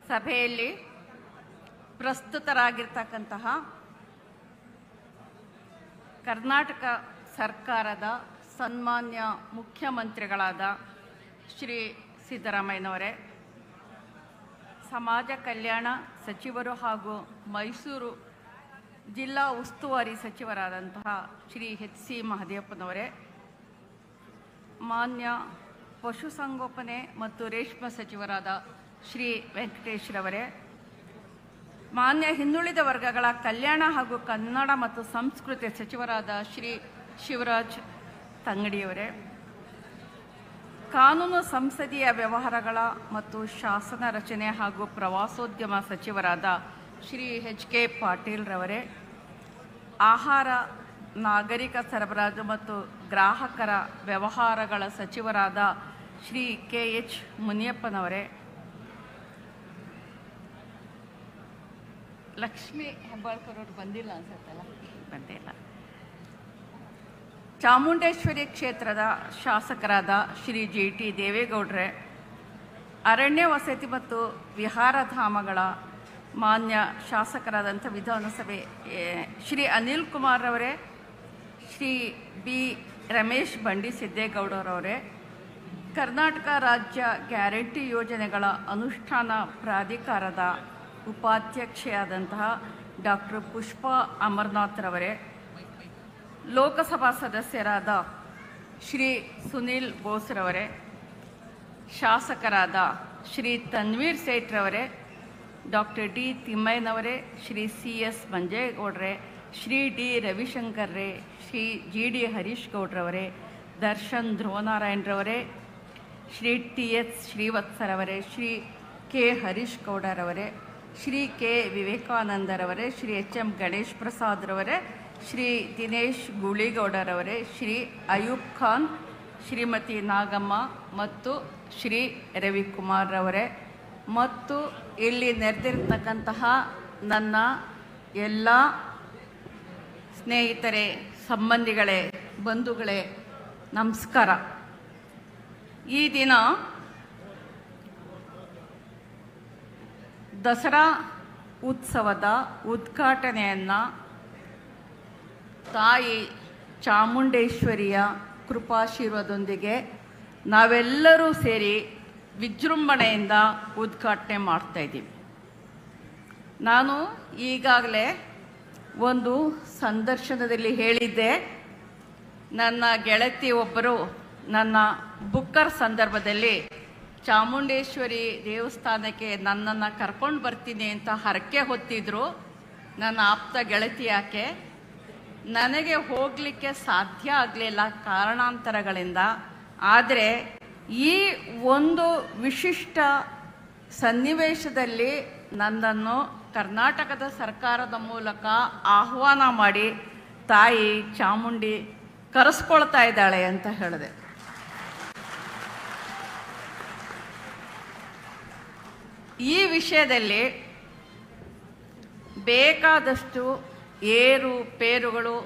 ಸಭೆಯಲ್ಲಿ ಪ್ರಸ್ತುತರಾಗಿರ್ತಕ್ಕಂತಹ ಕರ್ನಾಟಕ ಸರ್ಕಾರದ ಸನ್ಮಾನ್ಯ ಮುಖ್ಯಮಂತ್ರಿಗಳಾದ ಶ್ರೀ ಸಿದ್ದರಾಮಯ್ಯನವರೇ, ಸಮಾಜ ಕಲ್ಯಾಣ ಸಚಿವರು ಹಾಗೂ ಮೈಸೂರು ಜಿಲ್ಲಾ ಉಸ್ತುವಾರಿ ಸಚಿವರಾದಂತಹ ಶ್ರೀ ಎಚ್.ಸಿ. ಮಹದೇವಪ್ಪನವರೇ, ಮಾನ್ಯ ಪಶುಸಂಗೋಪನೆ ಮತ್ತು ರೇಷ್ಮೆ ಸಚಿವರಾದ ಶ್ರೀ ವೆಂಕಟೇಶ್ರವರೇ, ಮಾನ್ಯ ಹಿಂದುಳಿದ ವರ್ಗಗಳ ಕಲ್ಯಾಣ ಹಾಗೂ ಕನ್ನಡ ಮತ್ತು ಸಂಸ್ಕೃತಿ ಸಚಿವರಾದ ಶ್ರೀ ಶಿವರಾಜ್ ತಂಗಡಿಯವರೇ, ಕಾನೂನು ಸಂಸದೀಯ ವ್ಯವಹಾರಗಳ ಮತ್ತು ಶಾಸನ ರಚನೆ ಹಾಗೂ ಪ್ರವಾಸೋದ್ಯಮ ಸಚಿವರಾದ ಶ್ರೀ ಎಚ್.ಕೆ. ಪಾಟೀಲ್ರವರೇ, ಆಹಾರ ನಾಗರಿಕ ಸರಬರಾಜು ಮತ್ತು ಗ್ರಾಹಕರ ವ್ಯವಹಾರಗಳ ಸಚಿವರಾದ ಶ್ರೀ ಕೆ.ಎಚ್. ಮುನಿಯಪ್ಪನವರೇ, ಲಕ್ಷ್ಮೀ ಹೆಬ್ಬಾಳ್ಕರ್ ಅವರು ಬಂದಿಲ್ಲ ಅನ್ಸುತ್ತಲ್ಲ, ಬಂದಿಲ್ಲ. ಚಾಮುಂಡೇಶ್ವರಿ ಕ್ಷೇತ್ರದ ಶಾಸಕರಾದ ಶ್ರೀ ಜಿ.ಟಿ. ದೇವೇಗೌಡರೇ, ಅರಣ್ಯ ವಸತಿ ಮತ್ತು ವಿಹಾರಧಾಮಗಳ ಮಾನ್ಯ ಶಾಸಕರಾದಂಥ ವಿಧಾನಸಭೆ ಶ್ರೀ ಅನಿಲ್ ಕುಮಾರ್ ಅವರೇ, ಶ್ರೀ ಬಿ ರಮೇಶ್ ಬಂಡಿ ಸಿದ್ದೇಗೌಡರವರೇ, ಕರ್ನಾಟಕ ರಾಜ್ಯ ಗ್ಯಾರಂಟಿ ಯೋಜನೆಗಳ ಅನುಷ್ಠಾನ ಪ್ರಾಧಿಕಾರದ ಉಪಾಧ್ಯಕ್ಷೆಯಾದಂತಹ ಡಾಕ್ಟರ್ ಪುಷ್ಪಾ ಅಮರನಾಥ್ರವರೇ, ಲೋಕಸಭಾ ಸದಸ್ಯರಾದ ಶ್ರೀ ಸುನೀಲ್ ಬೋಸ್ರವರೇ, ಶಾಸಕರಾದ ಶ್ರೀ ತನ್ವೀರ್ ಸೇಠ್ರವರೇ, ಡಾಕ್ಟರ್ ಡಿ ತಿಮ್ಮಯ್ಯನವರೇ, ಶ್ರೀ ಸಿ.ಎಸ್. ಮಂಜೇಗೌಡ್ರೆ, ಶ್ರೀ ಡಿ ರವಿಶಂಕರ್ರೇ, ಶ್ರೀ ಜಿ.ಡಿ. ಹರೀಶ್ ಗೌಡ್ರವರೇ, ದರ್ಶನ್ ಧ್ರುವನಾರಾಯಣರವರೇ, ಶ್ರೀ ಟಿ.ಎಚ್. ಶ್ರೀವತ್ಸರವರೇ, ಶ್ರೀ ಕೆ. ಹರೀಶ್ ಗೌಡರವರೇ, ಶ್ರೀ ಕೆ. ವಿವೇಕಾನಂದರವರೇ, ಶ್ರೀ ಎಚ್.ಎಂ. ಗಣೇಶ್ ಪ್ರಸಾದ್ರವರೇ, ಶ್ರೀ ದಿನೇಶ್ ಗೂಳಿಗೌಡರವರೇ, ಶ್ರೀ ಅಯೂಬ್ ಖಾನ್, ಶ್ರೀಮತಿ ನಾಗಮ್ಮ ಮತ್ತು ಶ್ರೀ ರವಿಕುಮಾರ್ ರವರೇ, ಮತ್ತು ಇಲ್ಲಿ ನೆರೆದಿರ್ತಕ್ಕಂತಹ ನನ್ನ ಎಲ್ಲ ಸ್ನೇಹಿತರೇ, ಸಂಬಂಧಿಗಳೇ, ಬಂಧುಗಳೇ, ನಮಸ್ಕಾರ. ಈ ದಿನ ದಸರಾ ಉತ್ಸವದ ಉದ್ಘಾಟನೆಯನ್ನು ತಾಯಿ ಚಾಮುಂಡೇಶ್ವರಿಯ ಕೃಪಾಶೀರ್ವಾದದೊಂದಿಗೆ ನಾವೆಲ್ಲರೂ ಸೇರಿ ವಿಜೃಂಭಣೆಯಿಂದ ಉದ್ಘಾಟನೆ ಮಾಡ್ತಾಯಿದ್ದೀವಿ. ನಾನು ಈಗಾಗಲೇ ಒಂದು ಸಂದರ್ಶನದಲ್ಲಿ ಹೇಳಿದ್ದೆ, ನನ್ನ ಗೆಳತಿ ಒಬ್ಬರು ನನ್ನ ಬುಕ್ಕರ್ ಸಂದರ್ಭದಲ್ಲಿ ಚಾಮುಂಡೇಶ್ವರಿ ದೇವಸ್ಥಾನಕ್ಕೆ ನನ್ನನ್ನು ಕರ್ಕೊಂಡು ಬರ್ತೀನಿ ಅಂತ ಹರಕೆ ಹೊತ್ತಿದ್ರು. ನನ್ನ ಆಪ್ತ ಗೆಳತಿ ಯಾಕೆ, ನನಗೆ ಹೋಗಲಿಕ್ಕೆ ಸಾಧ್ಯ ಆಗಲಿಲ್ಲ ಕಾರಣಾಂತರಗಳಿಂದ. ಆದರೆ ಈ ಒಂದು ವಿಶಿಷ್ಟ ಸನ್ನಿವೇಶದಲ್ಲಿ ನನ್ನನ್ನು ಕರ್ನಾಟಕದ ಸರ್ಕಾರದ ಮೂಲಕ ಆಹ್ವಾನ ಮಾಡಿ ತಾಯಿ ಚಾಮುಂಡಿ ಕರೆಸ್ಕೊಳ್ತಾ ಇದ್ದಾಳೆ ಅಂತ ಹೇಳಿದೆ. ಈ ವಿಷಯದಲ್ಲಿ ಬೇಕಾದಷ್ಟು ಏರು ಪೇರುಗಳು,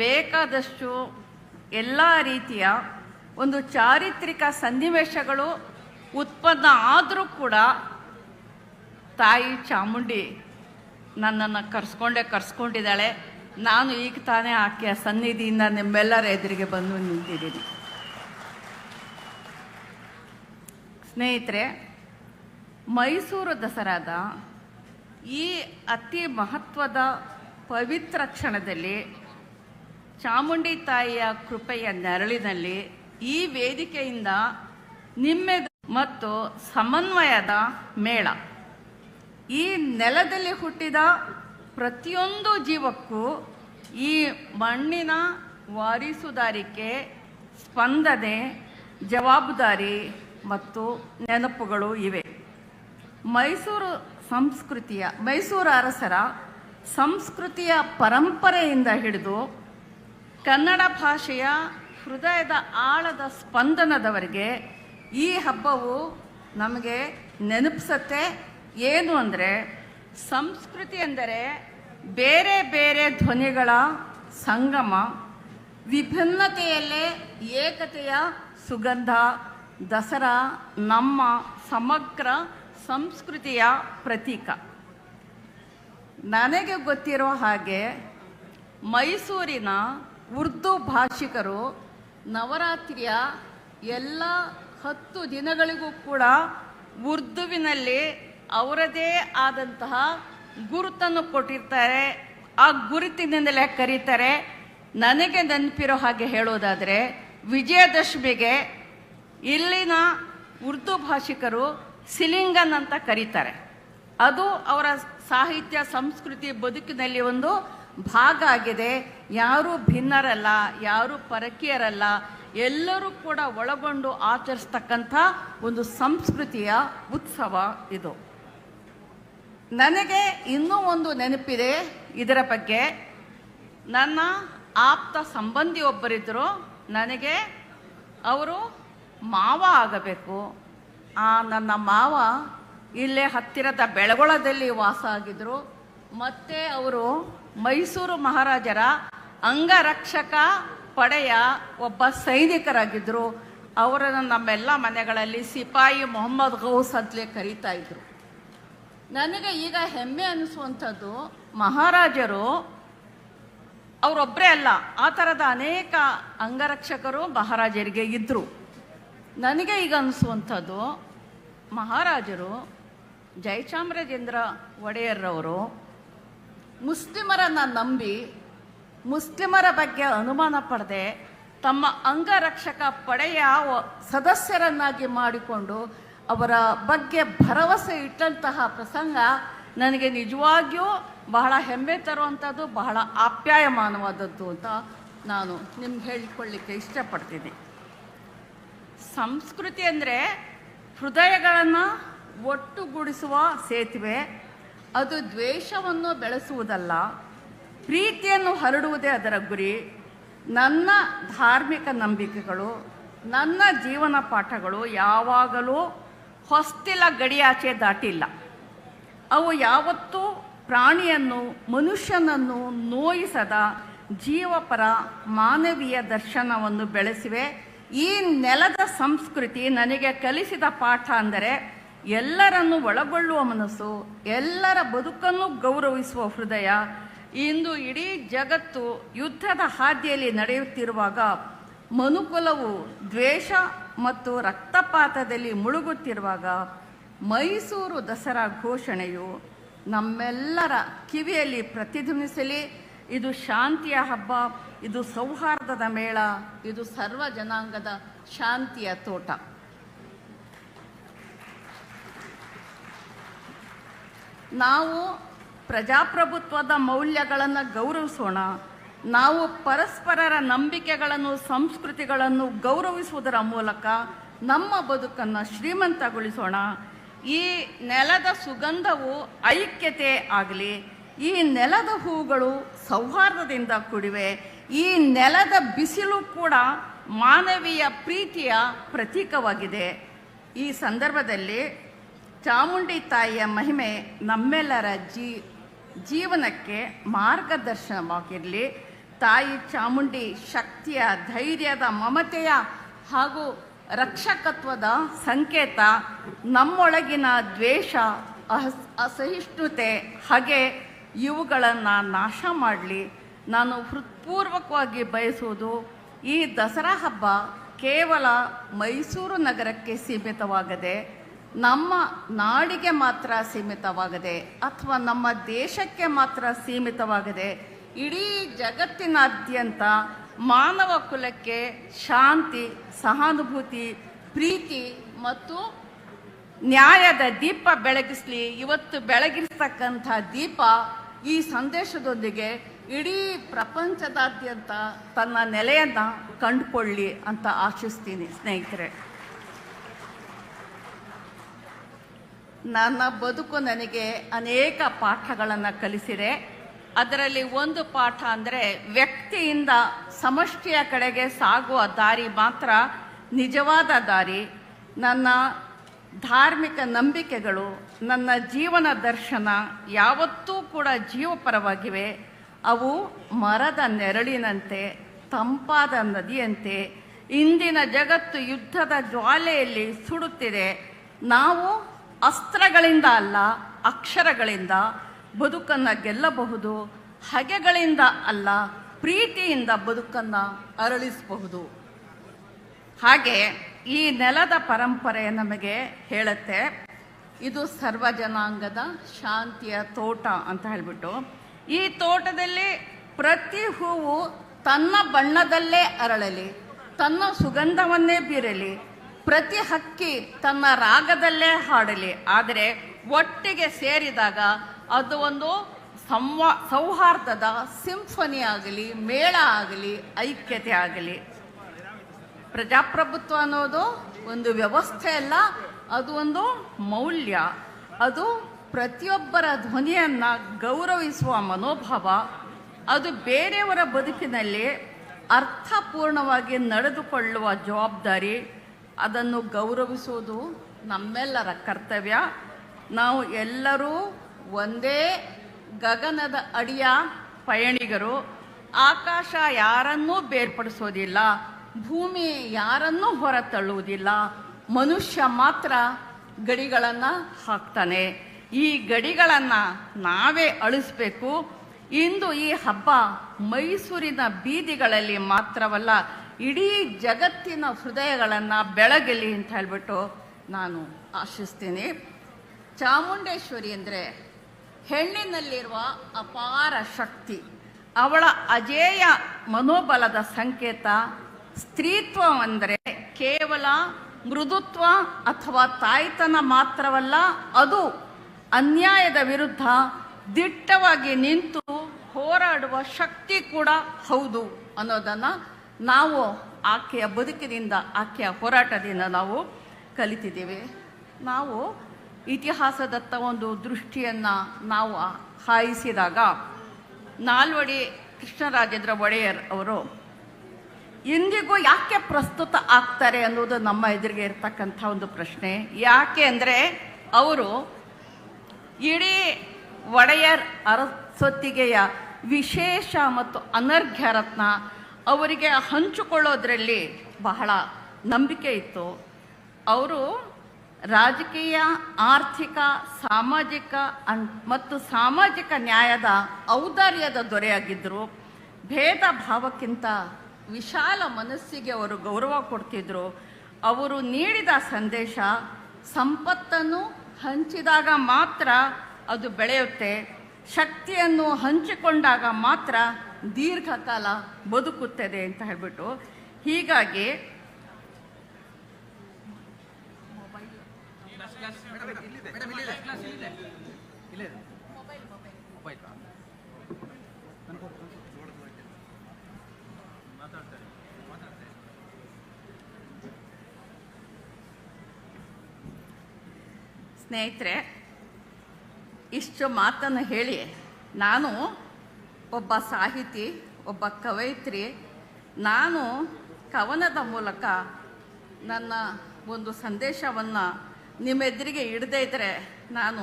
ಬೇಕಾದಷ್ಟು ಎಲ್ಲ ರೀತಿಯ ಒಂದು ಚಾರಿತ್ರಿಕ ಸನ್ನಿವೇಶಗಳು ಉತ್ಪನ್ನ ಆದರೂ ಕೂಡ ತಾಯಿ ಚಾಮುಂಡಿ ನನ್ನನ್ನು ಕರ್ಸ್ಕೊಂಡಿದ್ದಾಳೆ. ನಾನು ಈಗ ತಾನೇ ಆಕೆಯ ಸನ್ನಿಧಿಯಿಂದ ನಿಮ್ಮೆಲ್ಲರ ಎದುರಿಗೆ ಬಂದು ನಿಂತಿದ್ದೀನಿ. ಸ್ನೇಹಿತರೆ, ಮೈಸೂರು ದಸರಾದ ಈ ಅತಿ ಮಹತ್ವದ ಪವಿತ್ರ ಕ್ಷಣದಲ್ಲಿ ಚಾಮುಂಡಿ ತಾಯಿಯ ಕೃಪೆಯ ನೆರಳಿನಲ್ಲಿ ಈ ವೇದಿಕೆಯಿಂದ ನಿಮ್ಮೆದು ಮತ್ತು ಸಮನ್ವಯದ ಮೇಳ, ಈ ನೆಲದಲ್ಲಿ ಹುಟ್ಟಿದ ಪ್ರತಿಯೊಂದು ಜೀವಕ್ಕೂ ಈ ಮಣ್ಣಿನ ವಾರಿಸುದಾರಿಕೆ, ಸ್ಪಂದನೆ, ಜವಾಬ್ದಾರಿ ಮತ್ತು ನೆನಪುಗಳು ಇವೆ. ಮೈಸೂರು ಅರಸರ ಸಂಸ್ಕೃತಿಯ ಪರಂಪರೆಯಿಂದ ಹಿಡಿದು ಕನ್ನಡ ಭಾಷೆಯ ಹೃದಯದ ಆಳದ ಸ್ಪಂದನದವರೆಗೆ ಈ ಹಬ್ಬವು ನಮಗೆ ನೆನಪಿಸುತ್ತೆ. ಏನು ಅಂದರೆ, ಸಂಸ್ಕೃತಿ ಎಂದರೆ ಬೇರೆ ಬೇರೆ ಧ್ವನಿಗಳ ಸಂಗಮ, ವಿಭಿನ್ನತೆಯಲ್ಲೇ ಏಕತೆಯ ಸುಗಂಧ. ದಸರಾ ನಮ್ಮ ಸಮಗ್ರ ಸಂಸ್ಕೃತಿಯ ಪ್ರತೀಕ. ನನಗೆ ಗೊತ್ತಿರೋ ಹಾಗೆ ಮೈಸೂರಿನ ಉರ್ದು ಭಾಷಿಕರು ನವರಾತ್ರಿಯ ಎಲ್ಲ 10 ದಿನಗಳಿಗೂ ಕೂಡ ಉರ್ದುವಿನಲ್ಲಿ ಅವರದೇ ಆದಂತಹ ಗುರುತನ್ನು ಕೊಟ್ಟಿರ್ತಾರೆ. ಆ ಗುರುತಿನಿಂದಲೇ ಕರೀತಾರೆ. ನನಗೆ ನೆನಪಿರೋ ಹಾಗೆ ಹೇಳೋದಾದರೆ ವಿಜಯದಶಮಿಗೆ ಇಲ್ಲಿನ ಉರ್ದು ಭಾಷಿಕರು ಸಿಲಿಂಗನ್ ಅಂತ ಕರೀತಾರೆ. ಅದು ಅವರ ಸಾಹಿತ್ಯ ಸಂಸ್ಕೃತಿ ಬದುಕಿನಲ್ಲಿ ಒಂದು ಭಾಗ ಆಗಿದೆ. ಯಾರೂ ಭಿನ್ನರಲ್ಲ, ಯಾರೂ ಪರಕೀಯರಲ್ಲ, ಎಲ್ಲರೂ ಕೂಡ ಒಳಗೊಂಡು ಆಚರಿಸ್ತಕ್ಕಂಥ ಒಂದು ಸಂಸ್ಕೃತಿಯ ಉತ್ಸವ ಇದು. ನನಗೆ ಇನ್ನೂ ಒಂದು ನೆನಪಿದೆ ಇದರ ಬಗ್ಗೆ. ನನ್ನ ಆಪ್ತ ಸಂಬಂಧಿ ಒಬ್ಬರಿದ್ದರು. ನನಗೆ ಅವರು ಮಾವ ಆಗಬೇಕು. ನನ್ನ ಮಾವ ಇಲ್ಲೇ ಹತ್ತಿರದ ಬೆಳಗೊಳದಲ್ಲಿ ವಾಸ ಆಗಿದ್ದರು. ಮತ್ತು ಅವರು ಮೈಸೂರು ಮಹಾರಾಜರ ಅಂಗರಕ್ಷಕ ಪಡೆಯ ಒಬ್ಬ ಸೈನಿಕರಾಗಿದ್ದರು. ಅವರನ್ನು ನಮ್ಮೆಲ್ಲ ಮನೆಗಳಲ್ಲಿ ಸಿಪಾಯಿ ಮೊಹಮ್ಮದ್ ಗೌಸ್ ಅಂತಲೇ ಕರೀತಾ ಇದ್ರು. ನನಗೆ ಈಗ ಹೆಮ್ಮೆ ಅನಿಸುವಂಥದ್ದು, ಮಹಾರಾಜರು ಅವರೊಬ್ಬರೇ ಅಲ್ಲ, ಆ ಥರದ ಅನೇಕ ಅಂಗರಕ್ಷಕರು ಮಹಾರಾಜರಿಗೆ ಇದ್ದರು. ನನಗೆ ಈಗ ಅನಿಸುವಂಥದ್ದು, ಮಹಾರಾಜರು ಜಯಚಾಮರಾಜೇಂದ್ರ ಒಡೆಯರ್ರವರು ಮುಸ್ಲಿಮರನ್ನು ನಂಬಿ, ಮುಸ್ಲಿಮರ ಬಗ್ಗೆ ಅನುಮಾನ ಪಡದೆ ತಮ್ಮ ಅಂಗರಕ್ಷಕ ಪಡೆಯ ಸದಸ್ಯರನ್ನಾಗಿ ಮಾಡಿಕೊಂಡು ಅವರ ಬಗ್ಗೆ ಭರವಸೆ ಇಟ್ಟಂತಹ ಪ್ರಸಂಗ ನನಗೆ ನಿಜವಾಗಿಯೂ ಬಹಳ ಹೆಮ್ಮೆ ತರುವಂಥದ್ದು, ಬಹಳ ಆಪ್ಯಾಯಮಾನವಾದದ್ದು ಅಂತ ನಾನು ನಿಮ್ಗೆ ಹೇಳಿಕೊಳ್ಳಿಕ್ಕೆ ಇಷ್ಟಪಡ್ತೀನಿ. ಸಂಸ್ಕೃತಿ ಅಂದರೆ ಹೃದಯಗಳನ್ನು ಒಟ್ಟುಗೂಡಿಸುವ ಸೇತುವೆ. ಅದು ದ್ವೇಷವನ್ನು ಬೆಳೆಸುವುದಲ್ಲ, ಪ್ರೀತಿಯನ್ನು ಹರಡುವುದೇ ಅದರ ಗುರಿ. ನನ್ನ ಧಾರ್ಮಿಕ ನಂಬಿಕೆಗಳು, ನನ್ನ ಜೀವನ ಪಾಠಗಳು ಯಾವಾಗಲೂ ಹೊಸ್ತಿಲ ಗಡಿಯಾಚೆ ದಾಟಿಲ್ಲ. ಅವು ಯಾವತ್ತೂ ಪ್ರಾಣಿಯನ್ನು, ಮನುಷ್ಯನನ್ನು ನೋಯಿಸದ ಜೀವಪರ ಮಾನವೀಯ ದರ್ಶನವನ್ನು ಬೆಳೆಸಿವೆ. ಈ ನೆಲದ ಸಂಸ್ಕೃತಿ ನನಗೆ ಕಲಿಸಿದ ಪಾಠ ಅಂದರೆ ಎಲ್ಲರನ್ನು ಒಳಗೊಳ್ಳುವ ಮನಸ್ಸು, ಎಲ್ಲರ ಬದುಕನ್ನು ಗೌರವಿಸುವ ಹೃದಯ. ಇಂದು ಇಡೀ ಜಗತ್ತು ಯುದ್ಧದ ಹಾದಿಯಲ್ಲಿ ನಡೆಯುತ್ತಿರುವಾಗ, ಮನುಕುಲವು ದ್ವೇಷ ಮತ್ತು ರಕ್ತಪಾತದಲ್ಲಿ ಮುಳುಗುತ್ತಿರುವಾಗ, ಮೈಸೂರು ದಸರಾ ಘೋಷಣೆಯು ನಮ್ಮೆಲ್ಲರ ಕಿವಿಯಲ್ಲಿ ಪ್ರತಿಧ್ವನಿಸಲಿ. ಇದು ಶಾಂತಿಯ ಹಬ್ಬ, ಇದು ಸೌಹಾರ್ದದ ಮೇಳ, ಇದು ಸರ್ವ ಜನಾಂಗದ ಶಾಂತಿಯ ತೋಟ. ನಾವು ಪ್ರಜಾಪ್ರಭುತ್ವದ ಮೌಲ್ಯಗಳನ್ನು ಗೌರವಿಸೋಣ. ನಾವು ಪರಸ್ಪರರ ನಂಬಿಕೆಗಳನ್ನು, ಸಂಸ್ಕೃತಿಗಳನ್ನು ಗೌರವಿಸುವುದರ ಮೂಲಕ ನಮ್ಮ ಬದುಕನ್ನು ಶ್ರೀಮಂತಗೊಳಿಸೋಣ. ಈ ನೆಲದ ಸುಗಂಧವು ಐಕ್ಯತೆ ಆಗಲಿ. ಈ ನೆಲದ ಹೂಗಳು ಸೌಹಾರ್ದದಿಂದ ಕೂಡಿವೆ. ಈ ನೆಲದ ಬಿಸಿಲು ಕೂಡ ಮಾನವೀಯ ಪ್ರೀತಿಯ ಪ್ರತೀಕವಾಗಿದೆ. ಈ ಸಂದರ್ಭದಲ್ಲಿ ಚಾಮುಂಡಿ ತಾಯಿಯ ಮಹಿಮೆ ನಮ್ಮೆಲ್ಲರ ಜೀವನಕ್ಕೆ ಮಾರ್ಗದರ್ಶನವಾಗಿರಲಿ. ತಾಯಿ ಚಾಮುಂಡಿ ಶಕ್ತಿಯ, ಧೈರ್ಯದ, ಮಮತೆಯ ಹಾಗೂ ರಕ್ಷಕತ್ವದ ಸಂಕೇತ. ನಮ್ಮೊಳಗಿನ ದ್ವೇಷ, ಅಸಹಿಷ್ಣುತೆ, ಹಾಗೆ ಇವುಗಳನ್ನು ನಾಶ ಮಾಡಲಿ. ನಾನು ಹೃತ್ಪೂರ್ವಕವಾಗಿ ಬಯಸುವುದು, ಈ ದಸರಾ ಹಬ್ಬ ಕೇವಲ ಮೈಸೂರು ನಗರಕ್ಕೆ ಸೀಮಿತವಾಗದೆ, ನಮ್ಮ ನಾಡಿಗೆ ಮಾತ್ರ ಸೀಮಿತವಾಗದೆ, ಅಥವಾ ನಮ್ಮ ದೇಶಕ್ಕೆ ಮಾತ್ರ ಸೀಮಿತವಾಗದೆ, ಇಡೀ ಜಗತ್ತಿನಾದ್ಯಂತ ಮಾನವ ಕುಲಕ್ಕೆ ಶಾಂತಿ, ಸಹಾನುಭೂತಿ, ಪ್ರೀತಿ ಮತ್ತು ನ್ಯಾಯದ ದೀಪ ಬೆಳಗಿಸಲಿ. ಇವತ್ತು ಬೆಳಗಿರ್ತಕ್ಕಂಥ ದೀಪ ಈ ಸಂದೇಶದೊಂದಿಗೆ ಇಡೀ ಪ್ರಪಂಚದಾದ್ಯಂತ ತನ್ನ ನೆಲೆಯನ್ನು ಕಂಡುಕೊಳ್ಳಿ ಅಂತ ಆಶಿಸ್ತೀನಿ. ಸ್ನೇಹಿತರೆ, ನನ್ನ ಬದುಕು ನನಗೆ ಅನೇಕ ಪಾಠಗಳನ್ನು ಕಲಿಸಿದೆ. ಅದರಲ್ಲಿ ಒಂದು ಪಾಠ ಅಂದರೆ, ವ್ಯಕ್ತಿಯಿಂದ ಸಮಷ್ಟಿಯ ಕಡೆಗೆ ಸಾಗುವ ದಾರಿ ಮಾತ್ರ ನಿಜವಾದ ದಾರಿ. ನನ್ನ ಧಾರ್ಮಿಕ ನಂಬಿಕೆಗಳು, ನನ್ನ ಜೀವನ ದರ್ಶನ ಯಾವತ್ತೂ ಕೂಡ ಜೀವಪರವಾಗಿವೆ. ಅವು ಮರದ ನೆರಳಿನಂತೆ, ತಂಪಾದ ನದಿಯಂತೆ. ಇಂದಿನ ಜಗತ್ತು ಯುದ್ಧದ ಜ್ವಾಲೆಯಲ್ಲಿ ಸುಡುತ್ತಿದೆ. ನಾವು ಅಸ್ತ್ರಗಳಿಂದ ಅಲ್ಲ, ಅಕ್ಷರಗಳಿಂದ ಬದುಕನ್ನು ಗೆಲ್ಲಬಹುದು. ಹಗೆಗಳಿಂದ ಅಲ್ಲ, ಪ್ರೀತಿಯಿಂದ ಬದುಕನ್ನು ಅರಳಿಸಬಹುದು. ಹಾಗೆ ಈ ನೆಲದ ಪರಂಪರೆ ನಮಗೆ ಹೇಳುತ್ತೆ, ಇದು ಸರ್ವ ಜನಾಂಗದ ಶಾಂತಿಯ ತೋಟ ಅಂತ ಹೇಳಿಬಿಟ್ಟು. ಈ ತೋಟದಲ್ಲಿ ಪ್ರತಿ ಹೂವು ತನ್ನ ಬಣ್ಣದಲ್ಲೇ ಅರಳಲಿ, ತನ್ನ ಸುಗಂಧವನ್ನೇ ಬೀರಲಿ, ಪ್ರತಿ ಹಕ್ಕಿ ತನ್ನ ರಾಗದಲ್ಲೇ ಹಾಡಲಿ. ಆದರೆ ಒಟ್ಟಿಗೆ ಸೇರಿದಾಗ ಅದು ಒಂದು ಸೌಹಾರ್ದದ ಸಿಂಫನಿ ಆಗಲಿ, ಮೇಳ ಆಗಲಿ, ಐಕ್ಯತೆ ಆಗಲಿ. ಪ್ರಜಾಪ್ರಭುತ್ವ ಅನ್ನೋದು ಒಂದು ವ್ಯವಸ್ಥೆ ಅಲ್ಲ, ಅದು ಒಂದು ಮೌಲ್ಯ. ಅದು ಪ್ರತಿಯೊಬ್ಬರ ಧ್ವನಿಯನ್ನು ಗೌರವಿಸುವ ಮನೋಭಾವ. ಅದು ಬೇರೆಯವರ ಬದುಕಿನಲ್ಲಿ ಅರ್ಥಪೂರ್ಣವಾಗಿ ನಡೆದುಕೊಳ್ಳುವ ಜವಾಬ್ದಾರಿ. ಅದನ್ನು ಗೌರವಿಸುವುದು ನಮ್ಮೆಲ್ಲರ ಕರ್ತವ್ಯ. ನಾವು ಎಲ್ಲರೂ ಒಂದೇ ಗಗನದ ಅಡಿಯ ಪಯಣಿಗರು. ಆಕಾಶ ಯಾರನ್ನೂ ಬೇರ್ಪಡಿಸೋದಿಲ್ಲ, ಭೂಮಿ ಯಾರನ್ನೂ ಹೊರತಳ್ಳುವುದಿಲ್ಲ. ಮನುಷ್ಯ ಮಾತ್ರ ಗಡಿಗಳನ್ನು ಹಾಕ್ತಾನೆ. ಈ ಗಡಿಗಳನ್ನು ನಾವೇ ಅಳಿಸ್ಬೇಕು. ಇಂದು ಈ ಹಬ್ಬ ಮೈಸೂರಿನ ಬೀದಿಗಳಲ್ಲಿ ಮಾತ್ರವಲ್ಲ, ಇಡೀ ಜಗತ್ತಿನ ಹೃದಯಗಳನ್ನು ಬೆಳಗಲಿ ಅಂತ ಹೇಳ್ಬಿಟ್ಟು ನಾನು ಆಶಿಸ್ತೀನಿ. ಚಾಮುಂಡೇಶ್ವರಿ ಅಂದರೆ ಹೆಣ್ಣಿನಲ್ಲಿರುವ ಅಪಾರ ಶಕ್ತಿ, ಅವಳ ಅಜೇಯ ಮನೋಬಲದ ಸಂಕೇತ. ಸ್ತ್ರೀತ್ವ ಅಂದರೆ ಕೇವಲ ಮೃದುತ್ವ ಅಥವಾ ತಾಯ್ತನ ಮಾತ್ರವಲ್ಲ, ಅದು ಅನ್ಯಾಯದ ವಿರುದ್ಧ ದಿಟ್ಟವಾಗಿ ನಿಂತು ಹೋರಾಡುವ ಶಕ್ತಿ ಕೂಡ ಹೌದು ಅನ್ನೋದನ್ನು ನಾವು ಆಕೆಯ ಬದುಕಿನಿಂದ, ಆಕೆಯ ಹೋರಾಟದಿಂದ ನಾವು ಕಲಿತಿದ್ದೇವೆ. ನಾವು ಇತಿಹಾಸದತ್ತ ಒಂದು ದೃಷ್ಟಿಯನ್ನು ನಾವು ಹಾಯಿಸಿದಾಗ ನಾಲ್ವಡಿ ಕೃಷ್ಣರಾಜೇಂದ್ರ ಒಡೆಯರ್ ಅವರು ಇಂದಿಗೂ ಯಾಕೆ ಪ್ರಸ್ತುತ ಆಗ್ತಾರೆ ಅನ್ನೋದು ನಮ್ಮ ಎದುರಿಗೆ ಇರ್ತಕ್ಕಂಥ ಒಂದು ಪ್ರಶ್ನೆ. ಯಾಕೆ ಅಂದರೆ ಅವರು ಇಡೀ ಒಡೆಯರ್ ಅರಸೊತ್ತಿಗೆಯ ವಿಶೇಷ ಮತ್ತು ಅನರ್ಘ್ಯ ರತ್ನ ಅವರಿಗೆ ಹಂಚಿಕೊಳ್ಳೋದ್ರಲ್ಲಿ ಬಹಳ ನಂಬಿಕೆ ಇತ್ತು. ಅವರು ರಾಜಕೀಯ, ಆರ್ಥಿಕ, ಸಾಮಾಜಿಕ ಮತ್ತು ಸಾಮಾಜಿಕ ನ್ಯಾಯದ ಔದಾರ್ಯದ ದೊರೆಯಾಗಿದ್ದರು. ಭೇದ ಭಾವಕ್ಕಿಂತ ವಿಶಾಲ ಮನಸ್ಸಿಗೆ ಅವರು ಗೌರವ ಕೊಡ್ತಿದ್ರು. ಅವರು ನೀಡಿದ ಸಂದೇಶ, ಸಂಪತ್ತನ್ನು ಹಂಚಿದಾಗ ಮಾತ್ರ ಅದು ಬೆಳೆಯುತ್ತೆ, ಶಕ್ತಿಯನ್ನು ಹಂಚಿಕೊಂಡಾಗ ಮಾತ್ರ ದೀರ್ಘಕಾಲ ಬದುಕುತ್ತದೆ ಅಂತ ಹೇಳ್ಬಿಟ್ಟು. ಹೀಗಾಗಿ ಸ್ನೇಹಿತರೆ, ಇಷ್ಟು ಮಾತನ್ನು ಹೇಳಿ ನಾನು ಒಬ್ಬ ಸಾಹಿತಿ, ಒಬ್ಬ ಕವಯಿತ್ರಿ. ನಾನು ಕವನದ ಮೂಲಕ ನನ್ನ ಒಂದು ಸಂದೇಶವನ್ನು ನಿಮ್ಮೆದುರಿಗೆ ಇಡದೇ ಇದ್ದರೆ ನಾನು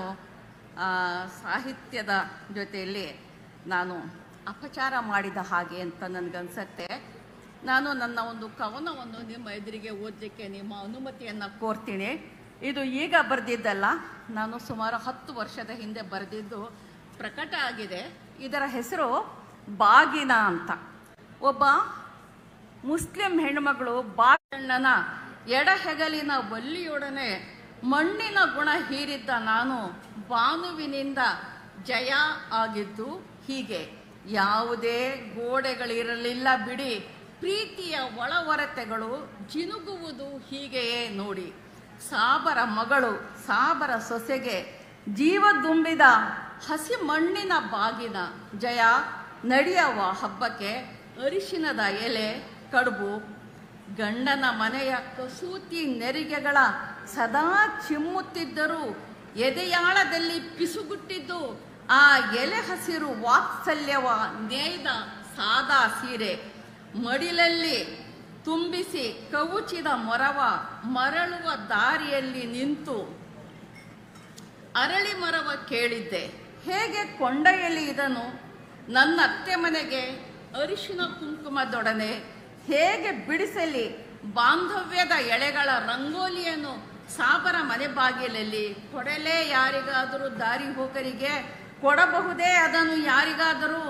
ಸಾಹಿತ್ಯದ ಜೊತೆಯಲ್ಲಿ ನಾನು ಅಪಚಾರ ಮಾಡಿದ ಹಾಗೆ ಅಂತ ನನಗನ್ಸುತ್ತೆ. ನಾನು ನನ್ನ ಒಂದು ಕವನವನ್ನು ನಿಮ್ಮ ಎದುರಿಗೆ ಓದಲಿಕ್ಕೆ ನಿಮ್ಮ ಅನುಮತಿಯನ್ನು ಕೋರ್ತೀನಿ. ಇದು ಈಗ ಬರೆದಿದ್ದಲ್ಲ, ನಾನು ಸುಮಾರು 10 ವರ್ಷದ ಹಿಂದೆ ಬರೆದಿದ್ದು ಪ್ರಕಟ ಆಗಿದೆ. ಇದರ ಹೆಸರು ಬಾಗಿನ ಅಂತ. ಒಬ್ಬ ಮುಸ್ಲಿಂ ಹೆಣ್ಣುಮಗಳು ಬಾಗಣ್ಣನ ಎಡಹೆಗಲಿನ ವಲ್ಲಿಯೊಡನೆ ಮಣ್ಣಿನ ಗುಣ ಹೀರಿದ್ದ ನಾನು ಭಾನುವಿನಿಂದ ಜಯ ಆಗಿದ್ದು ಹೀಗೆ. ಯಾವುದೇ ಗೋಡೆಗಳಿರಲಿಲ್ಲ ಬಿಡಿ, ಪ್ರೀತಿಯ ಒಳವರತೆಗಳು ಜಿನುಗುವುದು ಹೀಗೆಯೇ ನೋಡಿ. ಸಾಬರ ಮಗಳು ಸಾಬರ ಸೊಸೆಗೆ ಜೀವದುಂಬಿದ ಹಸಿ ಮಣ್ಣಿನ ಬಾಗಿನ ಜಯ. ನಡೆಯವ ಹಬ್ಬಕ್ಕೆ ಅರಿಶಿನದ ಎಲೆ ಕಡುಬು. ಗಂಡನ ಮನೆಯ ಕಸೂತಿ ನೆರಿಗೆಗಳ ಸದಾ ಚಿಮ್ಮುತ್ತಿದ್ದರೂ ಎದೆಯಾಳದಲ್ಲಿ ಪಿಸುಗುಟ್ಟಿದ್ದು ಆ ಎಲೆ ಹಸಿರು ವಾತ್ಸಲ್ಯವ ನೇಯ್ದ ಸಾದಾ ಸೀರೆ. ಮಡಿಲಲ್ಲಿ ತುಂಬಿಸಿ ಕವುಚಿದ ಮೊರವ ಮರಳುವ ದಾರಿಯಲ್ಲಿ ನಿಂತು ಅರಳಿ ಮರವ ಕೇಳಿದ್ದೆ, ಹೇಗೆ ಕೊಂಡೊಯ್ಯಲಿ ಇದನ್ನು ನನ್ನ ಅತ್ತೆ ಮನೆಗೆ ಅರಿಶಿನ ಕುಂಕುಮದೊಡನೆ, ಹೇಗೆ ಬಿಡಿಸಲಿ ಬಾಂಧವ್ಯದ ಎಳೆಗಳ ರಂಗೋಲಿಯನ್ನು ಸಾಬರ ಮನೆ ಬಾಗಿಲಲ್ಲಿ ಕೊಡಲೇ ಯಾರಿಗಾದರೂ ದಾರಿ ಹೋಗರಿಗೆ, ಕೊಡಬಹುದೇ ಅದನ್ನು ಯಾರಿಗಾದರೂ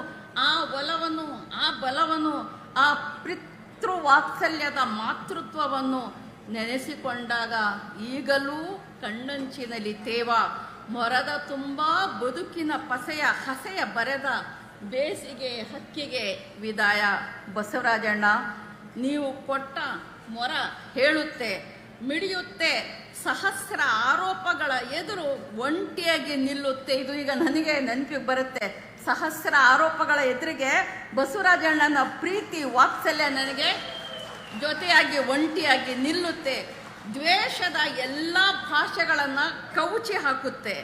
ಆ ಒಲವನ್ನು, ಆ ಬಲವನ್ನು, ಆ ಪಿತೃವಾತ್ಸಲ್ಯದ ಮಾತೃತ್ವವನ್ನು ನೆನೆಸಿಕೊಂಡಾಗ ಈಗಲೂ ಕಣ್ಣಂಚಿನಲ್ಲಿ ತೇವ, ಮೊರದ ತುಂಬ ಬದುಕಿನ ಹಸೆಯ ಬರೆದ ಬೇಸಿಗೆ ಹಕ್ಕಿಗೆ ವಿದಾಯ. ಬಸವರಾಜಣ್ಣ, ನೀವು ಕೊಟ್ಟ ಮೊರ ಹೇಳುತ್ತೆ, ಮಿಡಿಯುತ್ತೆ, ಸಹಸ್ರ ಆರೋಪಗಳ ಎದುರು ಒಂಟಿಯಾಗಿ ನಿಲ್ಲುತ್ತೆ. ಇದು ಈಗ ನನಗೆ ನೆನಪಿಗೆ ಬರುತ್ತೆ. ಸಹಸ್ರ ಆರೋಪಗಳ ಎದುರಿಗೆ ಬಸವರಾಜಣ್ಣನ ಪ್ರೀತಿ ವಾತ್ಸಲ್ಯ ನನಗೆ ಜೊತೆಯಾಗಿ ಒಂಟಿಯಾಗಿ ನಿಲ್ಲುತ್ತೆ. ದ್ವೇಷದ ಎಲ್ಲ ಭಾಷೆಗಳನ್ನು ಕವುಚಿ ಹಾಕುತ್ತೆ.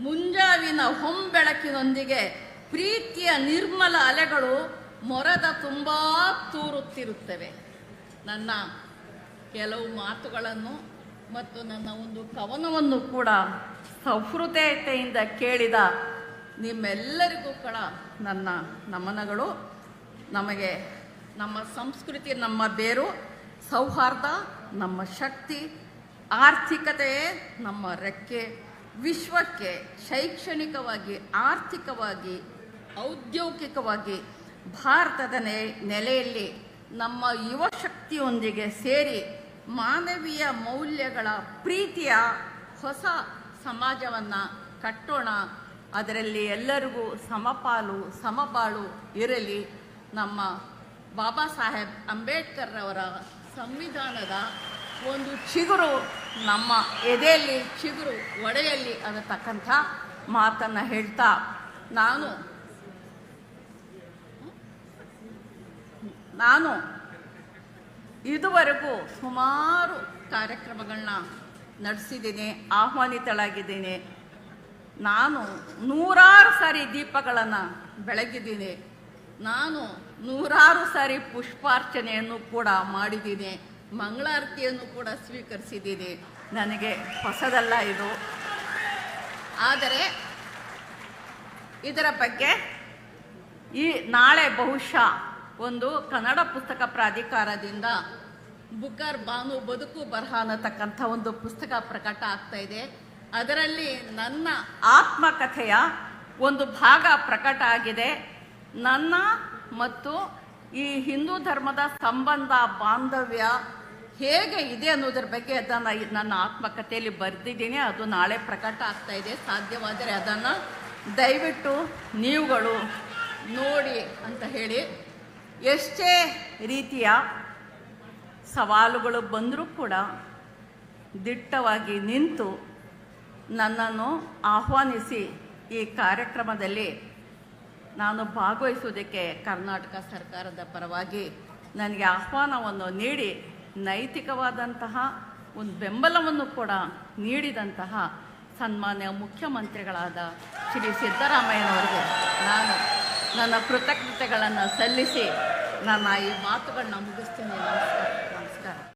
ಮುಂಜಾವಿನ ಹೊಂಬೆಳಕಿನೊಂದಿಗೆ ಪ್ರೀತಿಯ ನಿರ್ಮಲ ಅಲೆಗಳು ಮೊರದ ತುಂಬ ತೂರುತ್ತಿರುತ್ತವೆ. ನನ್ನ ಕೆಲವು ಮಾತುಗಳನ್ನು ಮತ್ತು ನನ್ನ ಒಂದು ಕವನವನ್ನು ಕೂಡ ಸಹೃದಯತೆಯಿಂದ ಕೇಳಿದ ನಿಮ್ಮೆಲ್ಲರಿಗೂ ಕೂಡ ನನ್ನ ನಮನಗಳು. ನಮಗೆ ನಮ್ಮ ಸಂಸ್ಕೃತಿ ನಮ್ಮ ಬೇರು, ಸೌಹಾರ್ದ ನಮ್ಮ ಶಕ್ತಿ, ಆರ್ಥಿಕತೆಯೇ ನಮ್ಮ ರೆಕ್ಕೆ. ವಿಶ್ವಕ್ಕೆ ಶೈಕ್ಷಣಿಕವಾಗಿ, ಆರ್ಥಿಕವಾಗಿ, ಔದ್ಯೋಗಿಕವಾಗಿ ಭಾರತದ ನೆಲೆಯಲ್ಲಿ ನಮ್ಮ ಯುವ ಶಕ್ತಿಯೊಂದಿಗೆ ಸೇರಿ ಮಾನವೀಯ ಮೌಲ್ಯಗಳ ಪ್ರೀತಿಯ ಹೊಸ ಸಮಾಜವನ್ನು ಕಟ್ಟೋಣ. ಅದರಲ್ಲಿ ಎಲ್ಲರಿಗೂ ಸಮಪಾಲು ಸಮಬಾಳು ಇರಲಿ. ನಮ್ಮ ಬಾಬಾ ಸಾಹೇಬ್ ಅಂಬೇಡ್ಕರ್ ಅವರ ಸಂವಿಧಾನದ ಒಂದು ಚಿಗುರು ನಮ್ಮ ಎದೆಯಲ್ಲಿ ಚಿಗುರು ಒಡೆಯಲ್ಲಿ ಅನ್ನತಕ್ಕಂಥ ಮಾತನ್ನು ಹೇಳ್ತಾ ನಾನು ಇದುವರೆಗೂ ಸುಮಾರು ಕಾರ್ಯಕ್ರಮಗಳನ್ನ ನಡೆಸಿದ್ದೀನಿ, ಆಹ್ವಾನಿತಳಾಗಿದ್ದೀನಿ. ನಾನು ನೂರಾರು ಸಾರಿ ದೀಪಗಳನ್ನು ಬೆಳಗಿದ್ದೀನಿ. ನಾನು ನೂರಾರು ಸಾರಿ ಪುಷ್ಪಾರ್ಚನೆಯನ್ನು ಕೂಡ ಮಾಡಿದ್ದೀನಿ, ಮಂಗಳಾರತಿಯನ್ನು ಕೂಡ ಸ್ವೀಕರಿಸಿದ್ದೀನಿ. ನನಗೆ ಹೊಸದಲ್ಲ ಇದು. ಆದರೆ ಇದರ ಬಗ್ಗೆ ನಾಳೆ ಬಹುಶಃ ಒಂದು ಕನ್ನಡ ಪುಸ್ತಕ ಪ್ರಾಧಿಕಾರದಿಂದ ಬುಕ್ಕರ್ ಬಾನು ಬದುಕು ಬರಹ ಅನ್ನತಕ್ಕಂಥ ಒಂದು ಪುಸ್ತಕ ಪ್ರಕಟ ಆಗ್ತಾ ಇದೆ. ಅದರಲ್ಲಿ ನನ್ನ ಆತ್ಮಕಥೆಯ ಒಂದು ಭಾಗ ಪ್ರಕಟ ಆಗಿದೆ. ನನ್ನ ಮತ್ತು ಈ ಹಿಂದೂ ಧರ್ಮದ ಸಂಬಂಧ ಬಾಂಧವ್ಯ ಹೇಗೆ ಇದೆ ಅನ್ನೋದ್ರ ಬಗ್ಗೆ ಅದನ್ನು ನನ್ನ ಆತ್ಮಕಥೆಯಲ್ಲಿ ಬರೆದಿದ್ದೀನಿ. ಅದು ನಾಳೆ ಪ್ರಕಟ ಆಗ್ತಾ ಇದೆ. ಸಾಧ್ಯವಾದರೆ ಅದನ್ನು ದಯವಿಟ್ಟು ನೀವುಗಳು ನೋಡಿ ಅಂತ ಹೇಳಿ, ಎಷ್ಟೇ ರೀತಿಯ ಸವಾಲುಗಳು ಬಂದರೂ ಕೂಡ ದಿಟ್ಟವಾಗಿ ನಿಂತು ನನ್ನನ್ನು ಆಹ್ವಾನಿಸಿ ಈ ಕಾರ್ಯಕ್ರಮದಲ್ಲಿ ನಾನು ಭಾಗವಹಿಸುವುದಕ್ಕೆ ಕರ್ನಾಟಕ ಸರ್ಕಾರದ ಪರವಾಗಿ ನನಗೆ ಆಹ್ವಾನವನ್ನು ನೀಡಿ ನೈತಿಕವಾದಂತಹ ಒಂದು ಬೆಂಬಲವನ್ನು ಕೂಡ ನೀಡಿದಂತಹ ಸನ್ಮಾನ್ಯ ಮುಖ್ಯಮಂತ್ರಿಗಳಾದ ಶ್ರೀ ಸಿದ್ದರಾಮಯ್ಯನವರಿಗೆ ನಾನು ನನ್ನ ಕೃತಜ್ಞತೆಗಳನ್ನು ಸಲ್ಲಿಸಿ ನನ್ನ ಈ ಮಾತುಗಳನ್ನ ಮುಗಿಸ್ತೀನಿ. ನಮಸ್ಕಾರ.